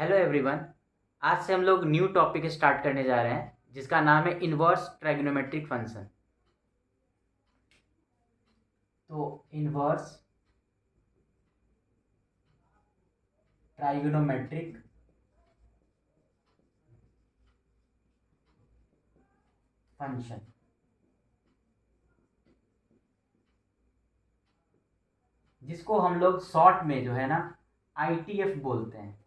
Hello everyone. आज से हम लोग न्यू टॉपिक स्टार्ट करने जा रहे हैं जिसका नाम है इन्वर्स ट्राइगोनोमेट्रिक फंक्शन। तो इन्वर्स ट्राइगोनोमेट्रिक फंक्शन, जिसको हम लोग शॉर्ट में जो है ना आईटीएफ बोलते हैं।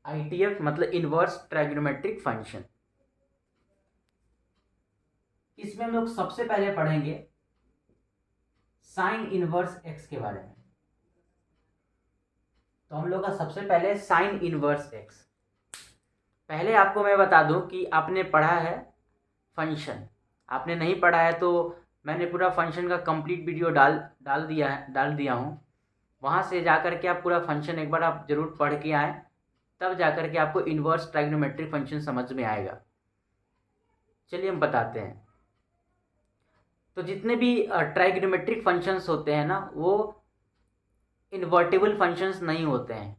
आईटीएफ मतलब इन्वर्स ट्राइगोनोमेट्रिक फंक्शन। इसमें हम लोग सबसे पहले पढ़ेंगे साइन इनवर्स एक्स के बारे में। तो हम लोग का सबसे पहले साइन इनवर्स एक्स। पहले आपको मैं बता दूं कि आपने पढ़ा है फंक्शन, आपने नहीं पढ़ा है तो मैंने पूरा फंक्शन का कंप्लीट वीडियो डाल दिया हूँ। वहाँ से जाकर के आप पूरा फंक्शन एक बार आप ज़रूर पढ़ के आएँ, तब जाकर के आपको इन्वर्स ट्राइगोनोमेट्रिक फंक्शन समझ में आएगा। चलिए हम बताते हैं। तो जितने भी ट्राइगोनोमेट्रिक फंक्शंस होते हैं ना, वो इन्वर्टिबल फंक्शंस नहीं होते हैं।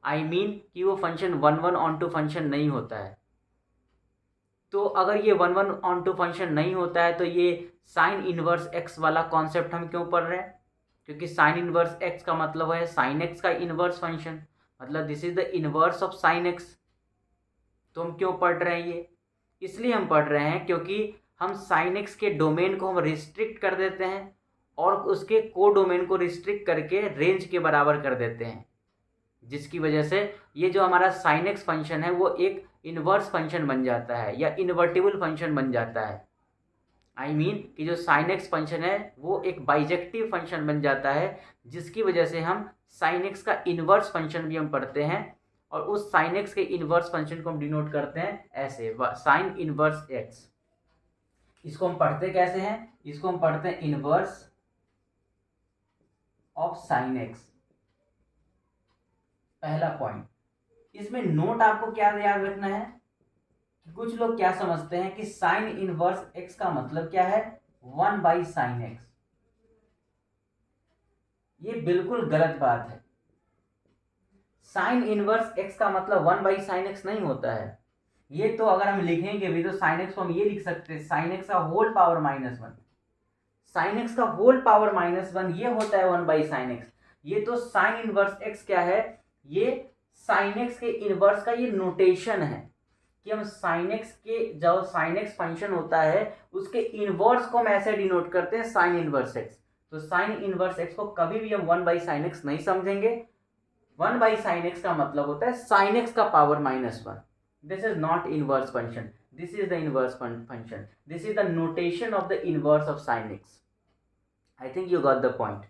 आई मीन कि वो function one one onto function नहीं होता है। तो अगर ये one one onto function नहीं होता है तो ये साइन इनवर्स एक्स वाला कॉन्सेप्ट हम क्यों पढ़ रहे हैं? क्योंकि साइन इनवर्स एक्स का मतलब है साइन एक्स का इनवर्स फंक्शन, मतलब this is the inverse of sine x. तो हम क्यों पढ़ रहे हैं ये? इसलिए हम पढ़ रहे हैं क्योंकि हम साइन एक्स के डोमेन को हम रिस्ट्रिक्ट कर देते हैं और उसके को डोमेन को रिस्ट्रिक्ट करके रेंज के बराबर कर देते हैं, जिसकी वजह से ये जो हमारा साइन एक्स फंक्शन है वो एक इन्वर्स फंक्शन बन जाता है या इन्वर्टिबल फंक्शन बन जाता है। आई मीन कि जो साइन एक्स फंक्शन है वो एक बाइजेक्टिव फंक्शन बन जाता है, जिसकी वजह से हम साइन एक्स का इन्वर्स फंक्शन भी हम पढ़ते हैं और उस साइन एक्स के इन्वर्स फंक्शन को हम डिनोट करते हैं ऐसे, साइन इन्वर्स एक्स। इसको हम पढ़ते कैसे हैं? इसको हम पढ़ते हैं इन्वर्स ऑफ साइन एक्स। पहला पॉइंट, इसमें नोट आपको क्या याद रखना है कि कुछ लोग क्या समझते हैं कि साइन इनवर्स एक्स का मतलब क्या है? 1/sin x। ये बिल्कुल गलत बात है। साइन इनवर्स एक्स का मतलब 1/sin x नहीं होता है। ये तो अगर हम लिखेंगे भी तो साइन एक्स को हम ये लिख सकते हैं साइन एक्स का होल पावर -1। साइन एक्स का होल पावर -1 ये होता है 1/sin x। ये तो साइन इनवर्स एक्स क्या है? ये साइन एक्स के इनवर्स का ये नोटेशन है कि हम साइन एक्स के जो साइन एक्स फंक्शन होता है उसके इनवर्स को हम ऐसे डिनोट करते हैं साइन इनवर्स एक्स। तो साइन इनवर्स एक्स को कभी भी हम 1/sin x नहीं समझेंगे। 1/sin x का मतलब होता है साइन एक्स का power -1। This is not inverse function, this is the inverse function, this is the notation of the inverse of sine x. I think you got the point.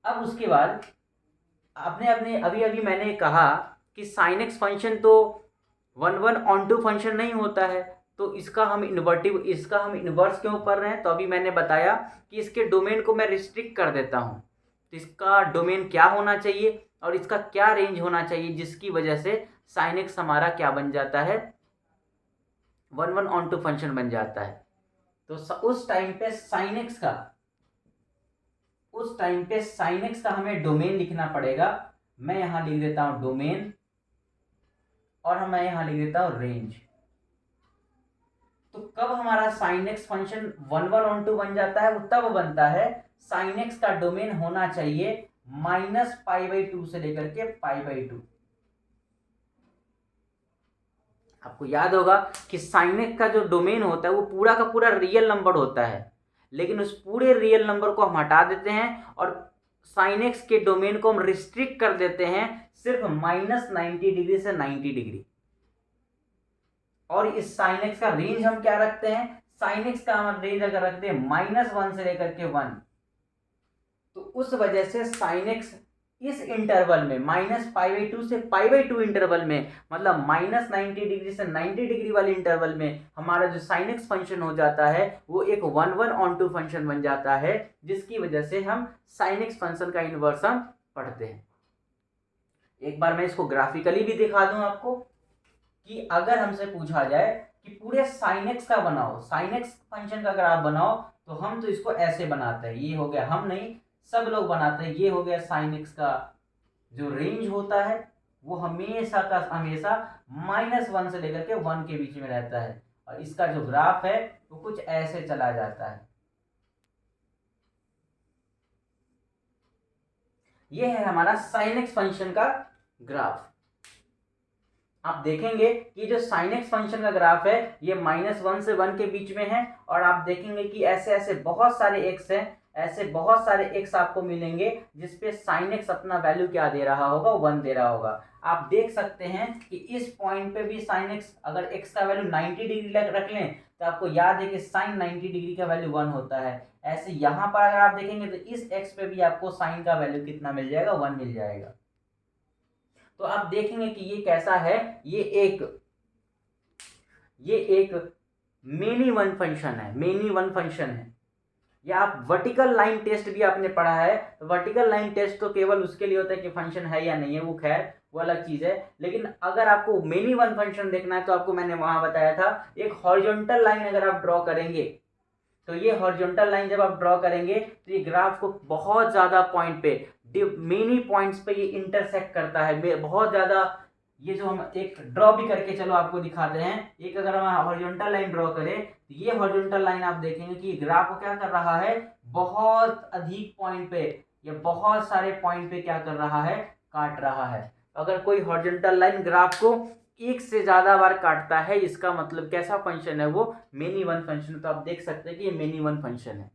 अब उसके बाद आपने अपने अभी अभी मैंने कहा कि साइन एक्स फंक्शन तो one one onto function नहीं होता है, तो इसका हम इन्वर्स क्यों पढ़ रहे हैं? तो अभी मैंने बताया कि इसके डोमेन को मैं रिस्ट्रिक्ट कर देता हूँ। तो इसका डोमेन क्या होना चाहिए और इसका क्या रेंज होना चाहिए, जिसकी वजह से साइन एक्स हमारा क्या बन जाता है? One one onto function बन जाता है। तो उस टाइम पे साइन एक्स का हमें डोमेन लिखना पड़ेगा। मैं यहां लिख देता हूं डोमेन और मैं यहां लिख देता हूं रेंज। तो कब हमारा sine x function one one onto बन जाता है? वो तब बनता है साइन एक्स का डोमेन होना चाहिए -π/2 से लेकर के π/2। आपको याद होगा कि साइन एक्स का जो डोमेन होता है वो पूरा का पूरा रियल नंबर होता है, लेकिन उस पूरे रियल नंबर को हम हटा देते हैं और साइन एक्स के डोमेन को हम रिस्ट्रिक्ट कर देते हैं सिर्फ -90 डिग्री से 90 डिग्री। और इस साइन एक्स का रेंज हम क्या रखते हैं? साइन एक्स का हम रेंज अगर रखते हैं -1 से लेकर के 1, तो उस वजह से साइन एक्स इस इंटरवल में -π/2 से π/2 इंटरवल में, मतलब -90 डिग्री से 90 डिग्री वाले इंटरवल में हमारा जो साइन एक्स फंक्शन हो जाता है वो एक 1/1 ऑन टू फंक्शन बन जाता है, जिसकी वजह से हम साइन एक्स फंक्शन का इन्वर्स हम पढ़ते हैं। एक बार मैं इसको ग्राफिकली भी दिखा दूं आपको कि अगर हमसे पूछा जाए कि पूरे साइन एक्स का बनाओ, साइन एक्स फंक्शन का अगर आप बनाओ, तो हम तो इसको ऐसे बनाते हैं। ये हो गया, हम नहीं, सब लोग बनाते हैं। ये हो गया साइन एक्स का जो रेंज होता है वो हमेशा का हमेशा -1 से लेकर के 1 के बीच में रहता है, और इसका जो ग्राफ है वो कुछ ऐसे चला जाता है। ये है हमारा साइन एक्स फंक्शन का ग्राफ। आप देखेंगे कि जो साइन एक्स फंक्शन का ग्राफ है ये -1 से 1 के बीच में है, और आप देखेंगे कि ऐसे ऐसे बहुत सारे एक्स हैं, ऐसे बहुत सारे एक्स आपको मिलेंगे जिसपे साइन एक्स अपना वैल्यू क्या दे रहा होगा, 1 दे रहा होगा। आप देख सकते हैं कि इस पॉइंट पे भी साइन एक्स, अगर एक्स का वैल्यू 90 डिग्री रख लें तो आपको याद है कि साइन 90 डिग्री का वैल्यू 1 होता है। ऐसे यहाँ पर अगर आप देखेंगे तो इस एक्स पे भी आपको साइन का वैल्यू कितना मिल जाएगा, 1 मिल जाएगा। तो आप देखेंगे कि ये कैसा है, ये एक मेनी वन फंक्शन है, मेनी वन फंक्शन है। या आप वर्टिकल लाइन टेस्ट भी आपने पढ़ा है, तो वर्टिकल लाइन टेस्ट तो केवल उसके लिए होता है कि फंक्शन है या नहीं है, वो खैर वो अलग चीज है। लेकिन अगर आपको मेनी वन फंक्शन देखना है तो आपको मैंने वहां बताया था, एक हॉरिजॉन्टल लाइन अगर आप ड्रॉ करेंगे तो ये हॉरिजॉन्टल लाइन जब आप ड्रॉ करेंगे तो ये ग्राफ को बहुत ज्यादा पॉइंट पे, मेनी पॉइंट्स पे ये इंटरसेक्ट करता है बहुत ज्यादा। ये जो हम एक ड्रॉ भी करके चलो आपको दिखाते हैं, एक अगर हम हॉरिजॉन्टल लाइन ड्रॉ करें तो ये हॉरिजॉन्टल लाइन आप देखेंगे कि ग्राफ को क्या कर रहा है, बहुत अधिक पॉइंट पे या बहुत सारे पॉइंट पे क्या कर रहा है, काट रहा है। अगर कोई हॉरिजॉन्टल लाइन ग्राफ को एक से ज्यादा बार काटता है, इसका मतलब कैसा फंक्शन है, वो मेनी वन फंक्शन। तो आप देख सकते हैं कि ये मेनी वन फंक्शन है।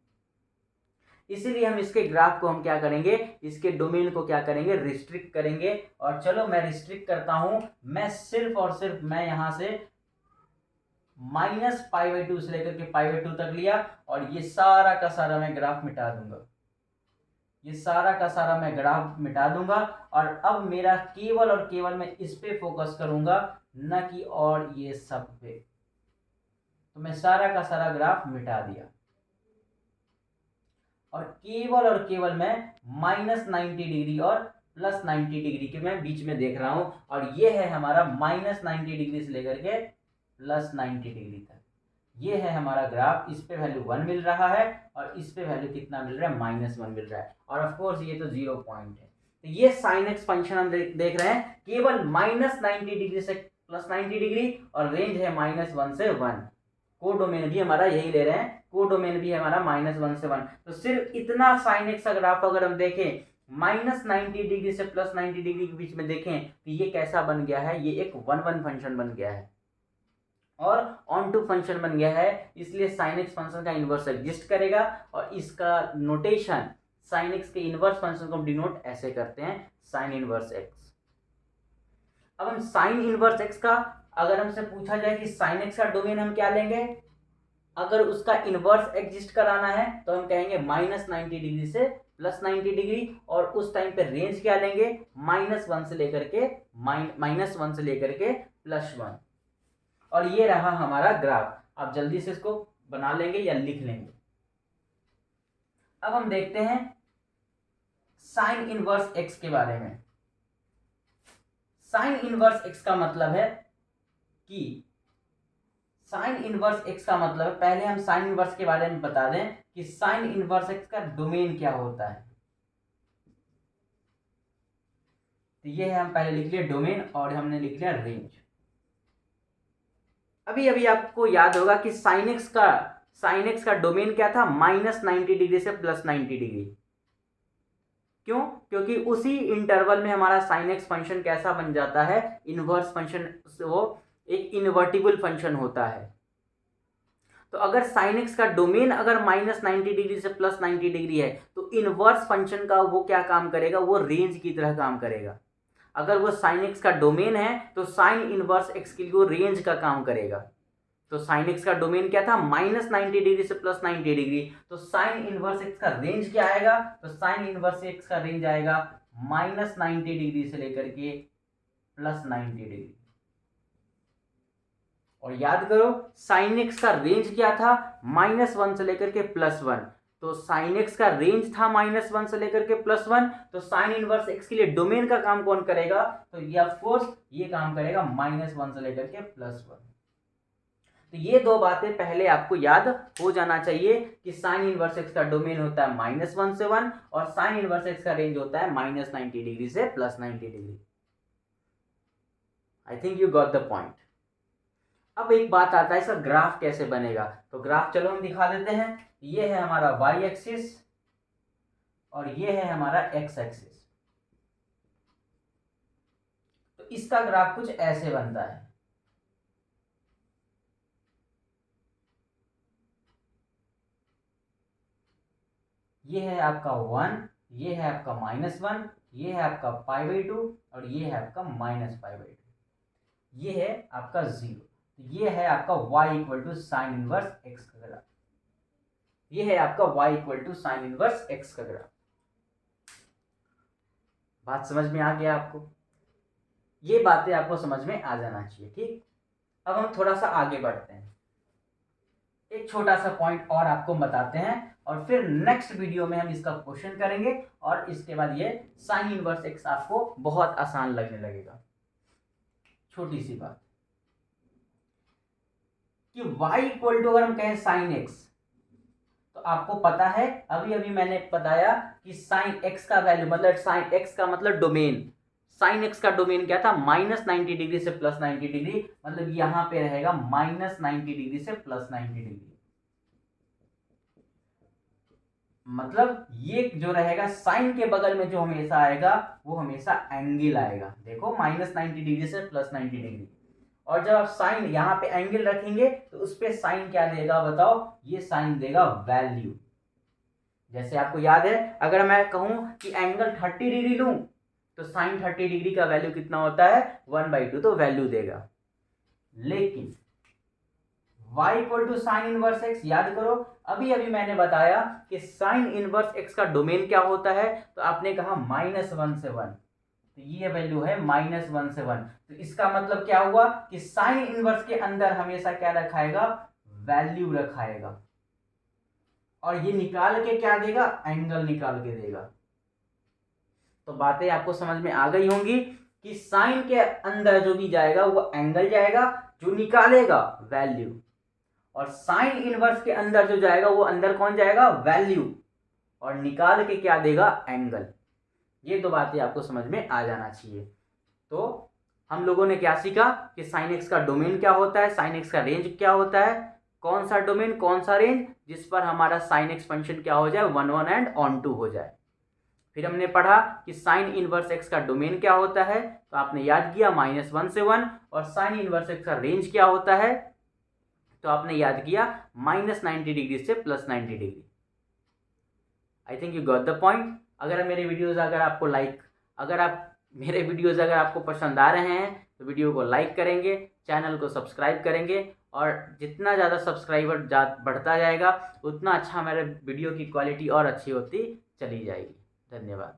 इसीलिए हम इसके ग्राफ को हम क्या करेंगे, इसके डोमेन को क्या करेंगे, रिस्ट्रिक्ट करेंगे। और चलो मैं रिस्ट्रिक्ट करता हूं, मैं सिर्फ और सिर्फ मैं यहां से -π/2 से लेकर के π/2 तक लिया, और ये सारा का सारा मैं ग्राफ मिटा दूंगा, ये सारा का सारा मैं ग्राफ मिटा दूंगा। और अब मेरा केवल और केवल मैं इस पे फोकस करूंगा, न कि और ये सब पे। तो मैं सारा का सारा ग्राफ मिटा दिया, और केवल मैं -90 डिग्री और +90 डिग्री के मैं बीच में देख रहा हूं। और ये है हमारा -90 डिग्री से लेकर के +90 डिग्री तक, ये है हमारा ग्राफ। इस पे वैल्यू 1 मिल रहा है और इस पे वैल्यू कितना मिल रहा है, -1 मिल रहा है। और ऑफ कोर्स ये तो 0 पॉइंट है। तो ये साइन एक्स फंक्शन हम देख रहे हैं केवल -90 डिग्री से +90 डिग्री, और रेंज है -1 से 1। कोडोमेन भी हमारा यही ले रहे हैं, कोडोमेन भी हमारा -1 से 1। तो सिर्फ इतना साइन एक्स का ग्राफ अगर हम देखें, -90 डिग्री से +90 डिग्री के बीच में देखें तो ये कैसा बन गया है, ये एक 1/1 फंक्शन बन गया है और ऑन टू फंक्शन बन गया है। इसलिए साइन एक्स फंक्शन का इनवर्स एग्जिस्ट करेगा, और इसका नोटेशन साइन एक्स के इनवर्स फंक्शन को हम डिनोट ऐसे करते हैं, साइन इनवर्स एक्स। अब हम साइन इनवर्स एक्स का, अगर हमसे पूछा जाए कि साइन एक्स का डोमेन हम क्या लेंगे, अगर उसका इनवर्स एग्जिस्ट कराना है तो हम कहेंगे -90 डिग्री से +90 डिग्री, और उस टाइम पे रेंज क्या लेंगे, -1 से लेकर के +1। और ये रहा हमारा ग्राफ। आप जल्दी से इसको बना लेंगे या लिख लेंगे। अब हम देखते हैं साइन इनवर्स एक्स के बारे में। साइन इनवर्स एक्स का मतलब है कि साइन इनवर्स एक्स का मतलब है, पहले हम साइन इनवर्स के बारे में बता दें कि साइन इनवर्स एक्स का डोमेन क्या होता है। तो ये है, हम पहले लिख लिया डोमेन और हमने लिख लिया रेंज। अभी अभी आपको याद होगा कि साइन एक्स का डोमेन क्या था, -90 डिग्री से +90 डिग्री। क्यों? क्योंकि उसी इंटरवल में हमारा साइन एक्स फंक्शन कैसा बन जाता है, इनवर्स फंक्शन, वो एक इनवर्टिबल फंक्शन होता है। तो अगर साइन एक्स का डोमेन अगर -90 डिग्री से +90 डिग्री है तो इनवर्स फंक्शन का वो क्या काम करेगा, वो रेंज की तरह काम करेगा। अगर वो साइन एक्स का डोमेन है तो साइन इनवर्स एक्स के लिए वो रेंज का काम करेगा। तो साइन एक्स का डोमेन क्या था, -90 डिग्री से +90 डिग्री। तो साइन इनवर्स एक्स का रेंज क्या आएगा, तो साइन इनवर्स एक्स का रेंज आएगा -90 डिग्री से लेकर के +90 डिग्री। और याद करो साइन एक्स का रेंज क्या था, -1 से लेकर के +1। तो साइन एक्स का रेंज था -1 से लेकर के +1, तो साइन इनवर्स एक्स के लिए डोमेन का काम कौन करेगा, तो ये ऑफ कोर्स ये काम करेगा -1 से लेकर के +1। तो ये दो बातें पहले आपको याद हो जाना चाहिए कि साइन इनवर्स एक्स का डोमेन होता है -1 से 1 और साइन इनवर्स एक्स का रेंज होता है -90 डिग्री से +90 degree. I think you got the point. अब एक बात आता है इसका ग्राफ कैसे बनेगा, तो ग्राफ चलो हम दिखा देते हैं। ये है हमारा y एक्सिस और ये है हमारा x एक्सिस। तो इसका ग्राफ कुछ ऐसे बनता है। ये है आपका 1, ये है आपका -1, ये है आपका π/2 और ये है आपका -π/2। ये है आपका 0। ये है आपका y = साइन इनवर्स एक्स का ग्राफ। ये है आपका y = साइन इनवर्स एक्स का ग्राफ। बात समझ में आ गया आपको? ये बातें आपको समझ में आ जाना चाहिए, ठीक। अब हम थोड़ा सा आगे बढ़ते हैं, एक छोटा सा पॉइंट और आपको बताते हैं और फिर नेक्स्ट वीडियो में हम इसका क्वेश्चन करेंगे और इसके बाद ये साइन इनवर्स एक्स आपको बहुत आसान लगने लगेगा। छोटी सी बात कि y = अगर हम कहें साइन एक्स, तो आपको पता है अभी अभी मैंने बताया कि साइन एक्स का वैल्यू मतलब साइन एक्स का मतलब डोमेन, साइन एक्स का डोमेन क्या था -90 डिग्री से +90 डिग्री, मतलब यहां पे रहेगा -90 डिग्री से +90 डिग्री। मतलब ये जो रहेगा साइन के बगल में जो हमेशा आएगा वो हमेशा एंगल आएगा। देखो -90 डिग्री से +90 डिग्री, और जब आप साइन यहाँ पे एंगल रखेंगे तो उस पे साइन क्या देगा बताओ? ये साइन देगा वैल्यू। जैसे आपको याद है अगर मैं कहूं कि एंगल 30 डिग्री लूं तो साइन 30 डिग्री का वैल्यू कितना होता है 1/2, तो वैल्यू देगा। लेकिन y = साइन इनवर्स एक्स, याद करो अभी अभी मैंने बताया कि साइन इनवर्स एक्स का डोमेन क्या होता है, तो आपने कहा -1 से 1, तो ये वैल्यू है -1 से 1। तो इसका मतलब क्या हुआ कि साइन इनवर्स के अंदर हमेशा क्या रखाएगा? वैल्यू रखाएगा, और ये निकाल के क्या देगा? एंगल निकाल के देगा। तो बातें आपको समझ में आ गई होंगी कि साइन के अंदर जो भी जाएगा वो एंगल जाएगा, जो निकालेगा वैल्यू, और साइन इनवर्स के अंदर जो जाएगा वो अंदर कौन जाएगा? वैल्यू, और निकाल के क्या देगा? एंगल। ये दो बातें आपको समझ में आ जाना चाहिए। तो हम लोगों ने क्या सीखा कि साइन एक्स का डोमेन क्या होता है, साइन एक्स का रेंज क्या होता है, कौन सा डोमेन कौन सा रेंज जिस पर हमारा साइन एक्स फंक्शन क्या हो जाए? 1 1 एंड ऑन 2 हो जाए। फिर हमने पढ़ा कि साइन इनवर्स एक्स का डोमेन क्या होता है, तो आपने याद किया -1 से 1, और साइन इनवर्स एक्स का रेंज क्या होता है, तो आपने याद किया -90 डिग्री से +90 degree. I think you got the point. अगर मेरे वीडियोस मेरे वीडियोस अगर आपको पसंद आ रहे हैं तो वीडियो को लाइक करेंगे, चैनल को सब्सक्राइब करेंगे, और जितना ज़्यादा सब्सक्राइबर बढ़ता जाएगा उतना अच्छा मेरे वीडियो की क्वालिटी और अच्छी होती चली जाएगी। धन्यवाद।